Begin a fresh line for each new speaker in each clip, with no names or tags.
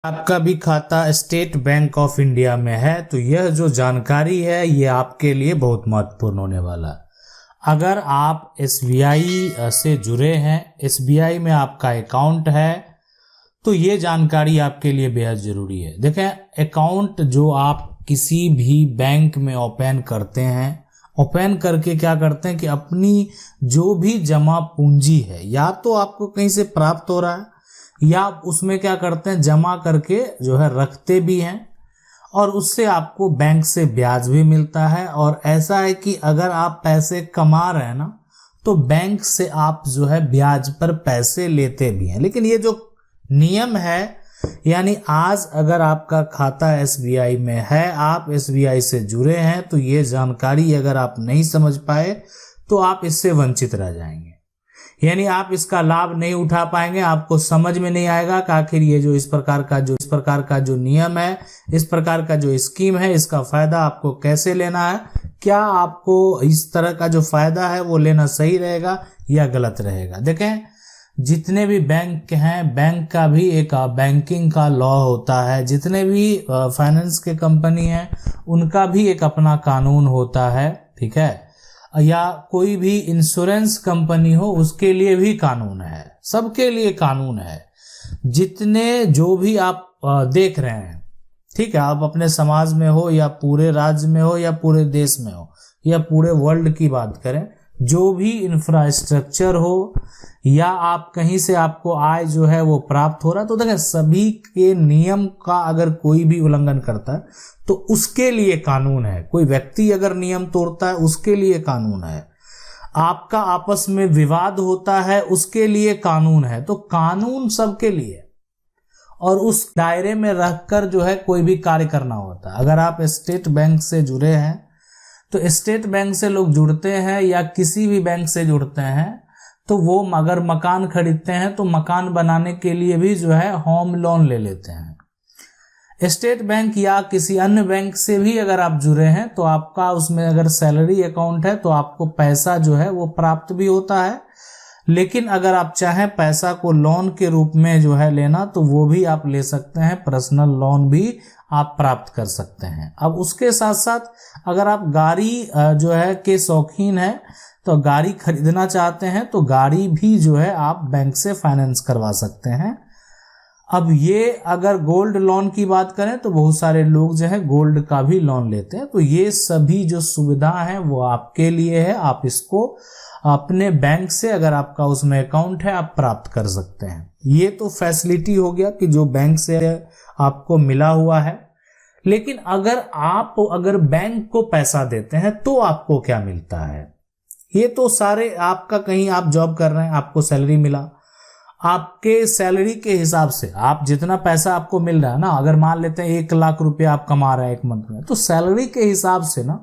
आपका भी खाता स्टेट बैंक ऑफ इंडिया में है तो यह जो जानकारी है ये आपके लिए बहुत महत्वपूर्ण होने वाला है। अगर आप एसबीआई से जुड़े हैं, एसबीआई में आपका अकाउंट है, तो ये जानकारी आपके लिए बेहद ज़रूरी है। देखें, अकाउंट जो आप किसी भी बैंक में ओपन करते हैं, ओपन करके क्या करते हैं कि अपनी जो भी जमा पूंजी है या तो आपको कहीं से प्राप्त हो रहा है या आप उसमें क्या करते हैं जमा करके जो है रखते भी हैं और उससे आपको बैंक से ब्याज भी मिलता है। और ऐसा है कि अगर आप पैसे कमा रहे हैं ना तो बैंक से आप जो है ब्याज पर पैसे लेते भी हैं। लेकिन ये जो नियम है, यानी आज अगर आपका खाता एसबीआई में है, आप एसबीआई से जुड़े हैं, तो ये जानकारी अगर आप नहीं समझ पाए तो आप इससे वंचित रह जाएंगे, यानी आप इसका लाभ नहीं उठा पाएंगे। आपको समझ में नहीं आएगा कि आखिर ये जो इस प्रकार का जो नियम है, इस प्रकार का जो स्कीम है, इसका फायदा आपको कैसे लेना है, क्या आपको इस तरह का जो फायदा है वो लेना सही रहेगा या गलत रहेगा। देखें, जितने भी बैंक हैं, बैंक का भी एक बैंकिंग का लॉ होता है, जितने भी फाइनेंस के कंपनी हैं उनका भी एक अपना कानून होता है, ठीक है, या कोई भी इंश्योरेंस कंपनी हो उसके लिए भी कानून है, सबके लिए कानून है। जितने जो भी आप देख रहे हैं, ठीक है, आप अपने समाज में हो या पूरे राज्य में हो या पूरे देश में हो या पूरे वर्ल्ड की बात करें, जो भी इंफ्रास्ट्रक्चर हो या आप कहीं से आपको आय जो है वो प्राप्त हो रहा है, तो देखिए सभी के नियम का अगर कोई भी उल्लंघन करता है तो उसके लिए कानून है। कोई व्यक्ति अगर नियम तोड़ता है उसके लिए कानून है। आपका आपस में विवाद होता है उसके लिए कानून है। तो कानून सबके लिए और उस दायरे में रहकर जो है कोई भी कार्य करना होता है। अगर आप स्टेट बैंक से जुड़े हैं तो स्टेट बैंक से लोग जुड़ते हैं या किसी भी बैंक से जुड़ते हैं तो वो अगर मकान खरीदते हैं तो मकान बनाने के लिए भी जो है होम लोन ले लेते हैं। स्टेट बैंक या किसी अन्य बैंक से भी अगर आप जुड़े हैं तो आपका उसमें अगर सैलरी अकाउंट है तो आपको पैसा जो है वो प्राप्त भी होता है। लेकिन अगर आप चाहें पैसा को लोन के रूप में जो है लेना तो वो भी आप ले सकते हैं, पर्सनल लोन भी आप प्राप्त कर सकते हैं। अब उसके साथ साथ अगर आप गाड़ी जो है के शौकीन हैं तो गाड़ी खरीदना चाहते हैं तो गाड़ी भी जो है आप बैंक से फाइनेंस करवा सकते हैं। अब ये अगर गोल्ड लोन की बात करें तो बहुत सारे लोग जो है गोल्ड का भी लोन लेते हैं। तो ये सभी जो सुविधा है वो आपके लिए है। आप इसको अपने बैंक से, अगर आपका उसमें अकाउंट है, आप प्राप्त कर सकते हैं। ये तो फैसिलिटी हो गया कि जो बैंक से आपको मिला हुआ है। लेकिन अगर बैंक को पैसा देते हैं तो आपको क्या मिलता है? ये तो सारे आपका, कहीं आप जॉब कर रहे हैं, आपको सैलरी मिला, आपके सैलरी के हिसाब से आप जितना पैसा आपको मिल रहा है ना, अगर मान लेते हैं 1 लाख रुपया आप कमा रहे हैं एक मंथ में, तो सैलरी के हिसाब से ना,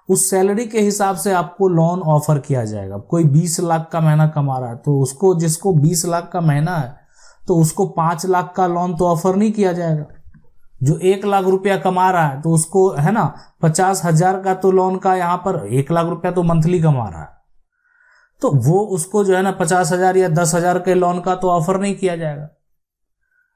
उस सैलरी के हिसाब से आपको लोन ऑफर किया जाएगा। कोई 20 लाख का महीना कमा रहा है तो उसको, जिसको 20 लाख का महीना है तो उसको 5 लाख का लोन तो ऑफर नहीं किया जाएगा। जो 1 लाख रुपया कमा रहा है तो उसको है ना 50,000 का तो लोन का, यहाँ पर 1 लाख रुपया तो मंथली कमा रहा है तो वो उसको जो है ना 50,000 या 10,000 के लोन का तो ऑफर नहीं किया जाएगा,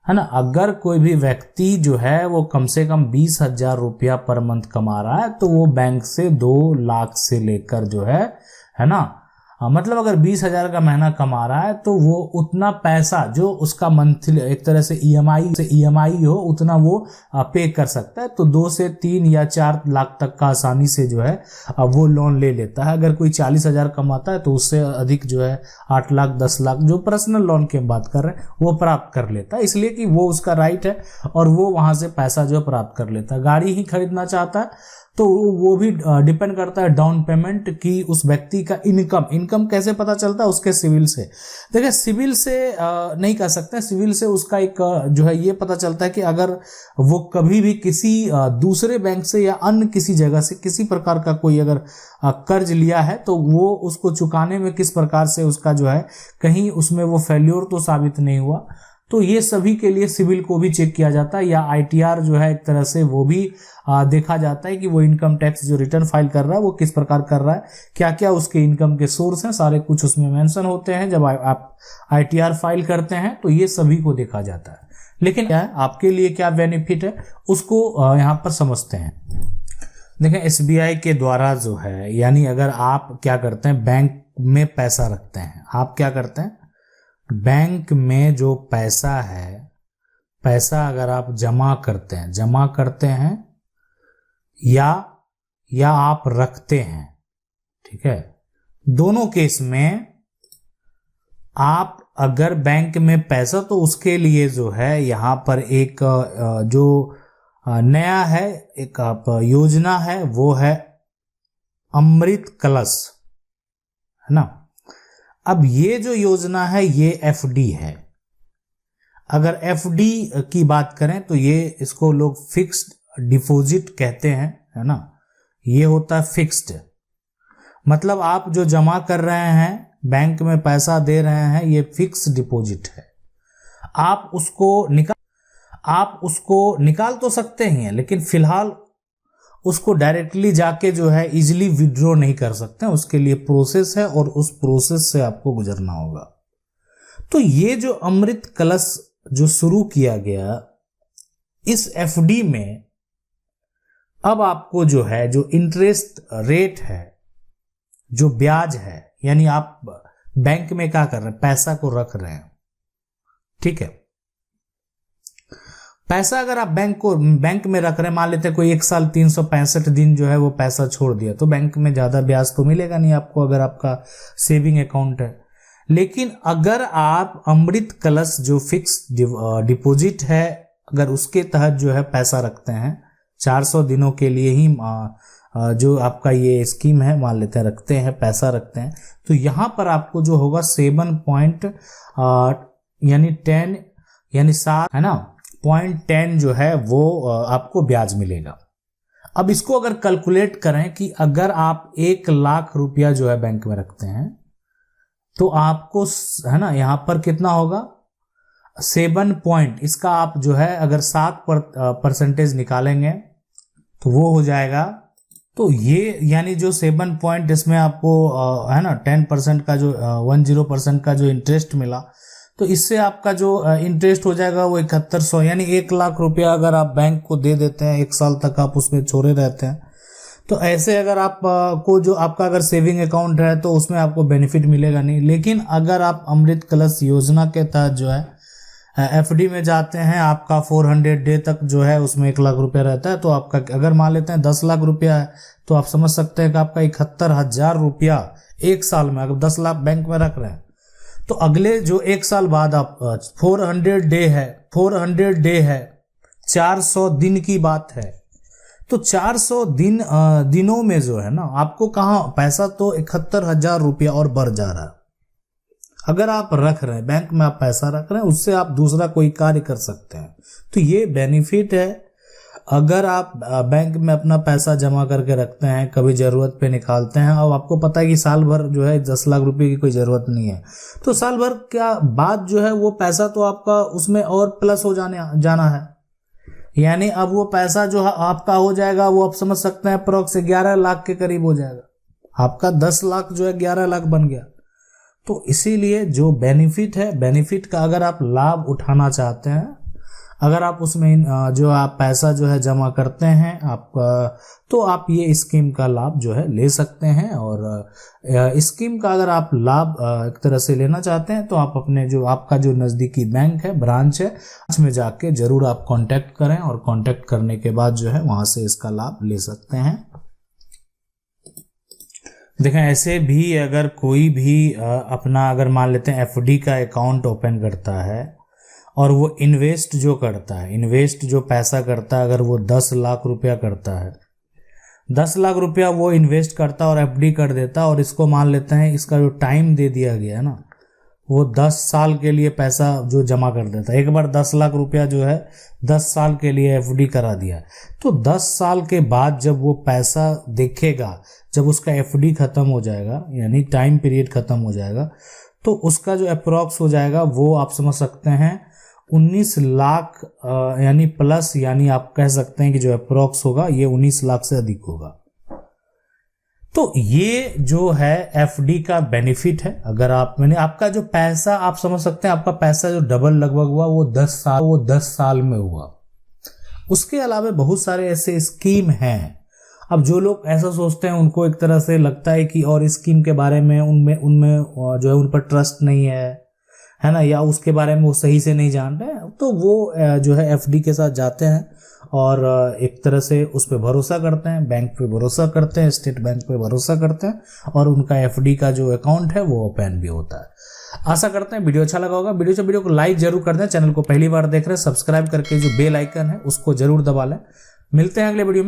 है ना। अगर कोई भी व्यक्ति जो है वो कम से कम 20,000 रुपया पर मंथ कमा रहा है तो वो बैंक से 2 लाख से लेकर जो है ना, मतलब अगर 20,000 का महीना कमा रहा है तो वो उतना पैसा जो उसका मंथली एक तरह से ईएमआई हो उतना वो पे कर सकता है। तो 2 से 3 या 4 लाख तक का आसानी से जो है वो लोन ले लेता है। अगर कोई 40,000 कमाता है तो उससे अधिक जो है 8 लाख 10 लाख जो पर्सनल लोन की बात कर रहे हैं वो प्राप्त कर लेता है, इसलिए कि वो उसका राइट है और वो वहां से पैसा जो प्राप्त कर लेता है। गाड़ी ही खरीदना चाहता है तो वो भी डिपेंड करता है डाउन पेमेंट की, उस व्यक्ति का इनकम कैसे पता चलता है? उसके सिविल से। देखिए, सिविल से नहीं कह सकते, सिविल से उसका एक जो है ये पता चलता है कि अगर वो कभी भी किसी दूसरे बैंक से या अन्य किसी जगह से किसी प्रकार का कोई अगर कर्ज लिया है तो वो उसको चुकाने में किस प्रकार से उसका जो है कहीं उसमें वो फेल्योर तो साबित नहीं हुआ। तो ये सभी के लिए सिविल को भी चेक किया जाता है, या आईटीआर जो है एक तरह से वो भी देखा जाता है कि वो इनकम टैक्स जो रिटर्न फाइल कर रहा है वो किस प्रकार कर रहा है, क्या क्या उसके इनकम के सोर्स हैं, सारे कुछ उसमें मेंशन होते हैं जब आप आईटीआर फाइल करते हैं। तो ये सभी को देखा जाता है। लेकिन क्या है आपके लिए, क्या बेनिफिट है उसको यहाँ पर समझते हैं। देखें एसबीआई के द्वारा जो है, यानी अगर आप क्या करते हैं बैंक में पैसा रखते हैं, आप क्या करते हैं बैंक में जो पैसा है, पैसा अगर आप जमा करते हैं या आप रखते हैं, ठीक है, दोनों केस में आप अगर बैंक में पैसा, तो उसके लिए जो है यहाँ पर एक जो नया है एक आप योजना है, वो है अमृत कलश, है ना। अब ये जो योजना है ये एफडी है। अगर एफडी की बात करें तो ये इसको लोग फिक्स्ड डिपॉजिट कहते हैं, है ना। ये होता है फिक्स्ड, मतलब आप जो जमा कर रहे हैं बैंक में पैसा दे रहे हैं, ये फिक्स डिपॉजिट है। आप उसको निकाल तो सकते ही हैं, लेकिन फिलहाल उसको डायरेक्टली जाके जो है इजीली विड्रॉ नहीं कर सकते हैं, उसके लिए प्रोसेस है और उस प्रोसेस से आपको गुजरना होगा। तो ये जो अमृत कलश जो शुरू किया गया, इस एफडी में अब आपको जो है जो इंटरेस्ट रेट है, जो ब्याज है, यानी आप बैंक में क्या कर रहे हैं, पैसा को रख रहे हैं, ठीक है। पैसा अगर आप बैंक में रख रहे हैं, मान लेते हैं कोई 1 साल 365 दिन जो है वो पैसा छोड़ दिया, तो बैंक में ज्यादा ब्याज तो मिलेगा नहीं आपको अगर आपका सेविंग अकाउंट है। लेकिन अगर आप अमृत कलश जो फिक्स डिपॉजिट है, अगर उसके तहत जो है पैसा रखते हैं 400 दिनों के लिए ही जो आपका ये स्कीम है, मान लेते हैं रखते हैं, पैसा रखते हैं, तो यहां पर आपको जो होगा 7 यानी 7 है ना 0.10 जो है वो आपको ब्याज मिलेगा। अब इसको अगर कैलकुलेट करें कि अगर आप 1 लाख रुपया जो है बैंक में रखते हैं, तो आपको है ना यहां पर कितना होगा 7 इसका आप जो है अगर 7% निकालेंगे तो वो हो जाएगा, तो ये यानी जो 7 इसमें आपको है ना 10% का जो 10% का जो इंटरेस्ट मिला, तो इससे आपका जो इंटरेस्ट हो जाएगा वो 7100, यानी 1 लाख रुपया अगर आप बैंक को दे देते हैं, 1 साल तक आप उसमें छोड़े रहते हैं, तो ऐसे अगर आप को जो आपका अगर सेविंग अकाउंट है तो उसमें आपको बेनिफिट मिलेगा नहीं। लेकिन अगर आप अमृत कलश योजना के तहत जो है एफडी में जाते हैं, आपका 400 डे तक जो है उसमें 1 लाख रुपया रहता है, तो आपका अगर मान लेते हैं 10 लाख रुपया है, तो आप समझ सकते हैं कि आपका 71,000 रुपया 1 साल में, अगर 10 लाख बैंक में रख रहे हैं, तो अगले जो 1 साल बाद आप 400 डे है 400 दिन की बात है, तो 400 दिनों में जो है ना आपको कहाँ पैसा तो 71,000 रुपया और बढ़ जा रहा है। अगर आप रख रहे हैं बैंक में, आप पैसा रख रहे हैं, उससे आप दूसरा कोई कार्य कर सकते हैं, तो ये बेनिफिट है। अगर आप बैंक में अपना पैसा जमा करके रखते हैं, कभी जरूरत पे निकालते हैं, अब आपको पता है कि साल भर जो है 10 लाख रुपए की कोई जरूरत नहीं है, तो साल भर क्या बाद जो है वो पैसा तो आपका उसमें और प्लस हो जाना है, यानी अब वो पैसा जो आपका हो जाएगा वो आप समझ सकते हैं अप्रोक्स 11 लाख के करीब हो जाएगा। आपका 10 लाख जो है 11 लाख बन गया। तो इसीलिए जो बेनिफिट है, बेनिफिट का अगर आप लाभ उठाना चाहते हैं, अगर आप उसमें जो आप पैसा जो है जमा करते हैं आपका, तो आप ये स्कीम का लाभ जो है ले सकते हैं। और स्कीम का अगर आप लाभ एक तरह से लेना चाहते हैं, तो आप अपने जो आपका जो नज़दीकी बैंक है, ब्रांच है, उसमें जाके जरूर आप कांटेक्ट करें, और कांटेक्ट करने के बाद जो है वहां से इसका लाभ ले सकते हैं। देखें ऐसे भी अगर कोई भी अपना अगर मान लेते हैं एफडी का अकाउंट ओपन करता है और वो इन्वेस्ट जो करता है, इन्वेस्ट जो पैसा करता है, अगर वो 10 लाख रुपया करता है, 10 लाख रुपया वो इन्वेस्ट करता और एफडी कर देता, और इसको मान लेते हैं इसका जो टाइम दे दिया गया है ना, वो 10 साल के लिए पैसा जो जमा कर देता है। एक बार 10 लाख रुपया जो है 10 साल के लिए एफडी करा दिया, तो 10 साल के बाद जब वो पैसा देखेगा, जब उसका एफडी खत्म हो जाएगा, यानी टाइम पीरियड खत्म हो जाएगा, तो उसका जो अप्रोक्स हो जाएगा वो आप समझ सकते हैं 19 लाख यानी प्लस, यानी आप कह सकते हैं कि जो अप्रोक्स होगा ये 19 लाख से अधिक होगा। तो ये जो है एफडी का बेनिफिट है। अगर आप मैंने आपका जो पैसा, आप समझ सकते हैं आपका पैसा जो डबल लगभग हुआ वो 10 साल में हुआ। उसके अलावा बहुत सारे ऐसे स्कीम हैं। अब जो लोग ऐसा सोचते हैं उनको एक तरह से लगता है कि और स्कीम के बारे में उनमें जो है उन पर ट्रस्ट नहीं है ना, या उसके बारे में वो सही से नहीं जान रहे, तो वो जो है एफडी के साथ जाते हैं और एक तरह से उस पर भरोसा करते हैं, बैंक पे भरोसा करते हैं, स्टेट बैंक पे भरोसा करते हैं और उनका एफडी का जो अकाउंट है वो ओपन भी होता है। आशा करते हैं वीडियो अच्छा लगा होगा। वीडियो को लाइक जरूर कर दें। चैनल को पहली बार देख रहे हैं सब्सक्राइब करके जो बेल आइकन है उसको जरूर दबा लें। मिलते हैं अगले वीडियो में।